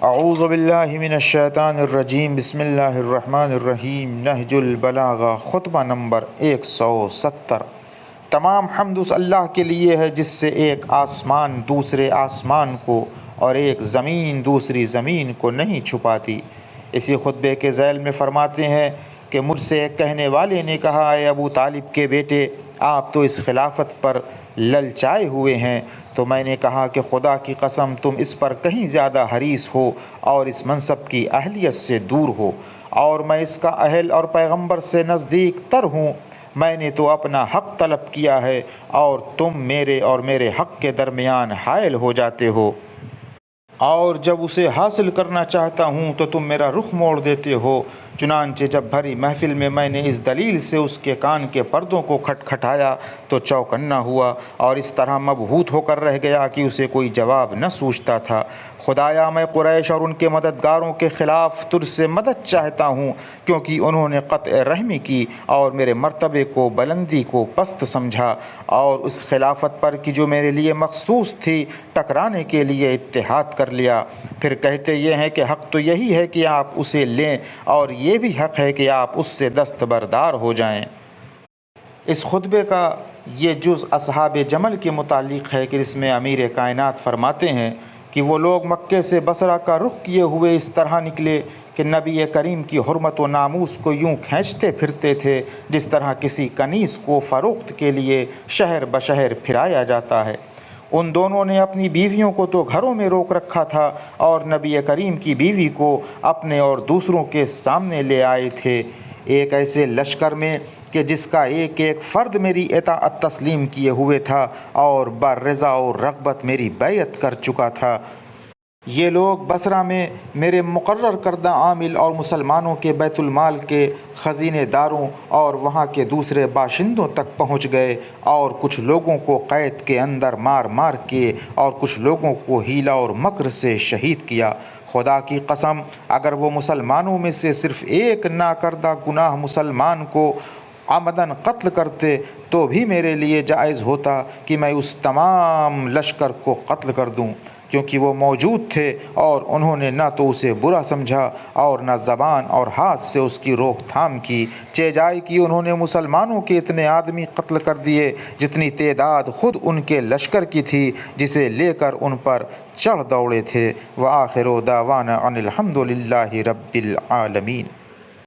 اعوذ باللہ من الشیطان الرجیم، بسم اللہ الرحمن الرحیم۔ نہج البلاغہ، خطبہ نمبر 170۔ تمام حمد اس اللہ کے لیے ہے جس سے ایک آسمان دوسرے آسمان کو اور ایک زمین دوسری زمین کو نہیں چھپاتی۔ اسی خطبے کے ذیل میں فرماتے ہیں کہ مجھ سے ایک کہنے والے نے کہا، اے ابو طالب کے بیٹے، آپ تو اس خلافت پر للچائے ہوئے ہیں۔ تو میں نے کہا کہ خدا کی قسم تم اس پر کہیں زیادہ حریص ہو اور اس منصب کی اہلیت سے دور ہو، اور میں اس کا اہل اور پیغمبر سے نزدیک تر ہوں۔ میں نے تو اپنا حق طلب کیا ہے اور تم میرے اور میرے حق کے درمیان حائل ہو جاتے ہو، اور جب اسے حاصل کرنا چاہتا ہوں تو تم میرا رخ موڑ دیتے ہو۔ چنانچہ جب بھری محفل میں میں نے اس دلیل سے اس کے کان کے پردوں کو کھٹکھٹایا تو چوکنا ہوا اور اس طرح مبہوت ہو کر رہ گیا کہ اسے کوئی جواب نہ سوچتا تھا۔ خدایا، میں قریش اور ان کے مددگاروں کے خلاف تجھ سے مدد چاہتا ہوں، کیونکہ انہوں نے قطع رحمی کی اور میرے مرتبے کو بلندی کو پست سمجھا، اور اس خلافت پر کہ جو میرے لیے مخصوص تھی ٹکرانے کے لیے اتحاد کر لیا۔ پھر کہتے یہ ہیں کہ حق تو یہی ہے کہ آپ اسے لیں، اور یہ بھی حق ہے کہ آپ اس سے دستبردار ہو جائیں۔ اس خطبے کا یہ جز اصحاب جمل کے متعلق ہے کہ اس میں امیر کائنات فرماتے ہیں کہ وہ لوگ مکے سے بصرہ کا رخ کیے ہوئے اس طرح نکلے کہ نبی کریم کی حرمت و ناموس کو یوں کھینچتے پھرتے تھے جس طرح کسی کنیز کو فروخت کے لیے شہر بشہر پھرایا جاتا ہے۔ ان دونوں نے اپنی بیویوں کو تو گھروں میں روک رکھا تھا اور نبی کریم کی بیوی کو اپنے اور دوسروں کے سامنے لے آئے تھے، ایک ایسے لشکر میں کہ جس کا ایک ایک فرد میری اطاعت تسلیم کیے ہوئے تھا اور برضا اور رغبت میری بیعت کر چکا تھا۔ یہ لوگ بصرہ میں میرے مقرر کردہ عامل اور مسلمانوں کے بیت المال کے خزینے داروں اور وہاں کے دوسرے باشندوں تک پہنچ گئے، اور کچھ لوگوں کو قید کے اندر مار مار کے اور کچھ لوگوں کو حیلہ اور مکر سے شہید کیا۔ خدا کی قسم، اگر وہ مسلمانوں میں سے صرف ایک ناکردہ گناہ مسلمان کو عمداً قتل کرتے تو بھی میرے لیے جائز ہوتا کہ میں اس تمام لشکر کو قتل کر دوں، کیونکہ وہ موجود تھے اور انہوں نے نہ تو اسے برا سمجھا اور نہ زبان اور ہاتھ سے اس کی روک تھام کی، چہ جائے کہ انہوں نے مسلمانوں کے اتنے آدمی قتل کر دیے جتنی تعداد خود ان کے لشکر کی تھی جسے لے کر ان پر چڑھ دوڑے تھے۔ وآخر دعوانا ان الحمد للہ رب العالمین۔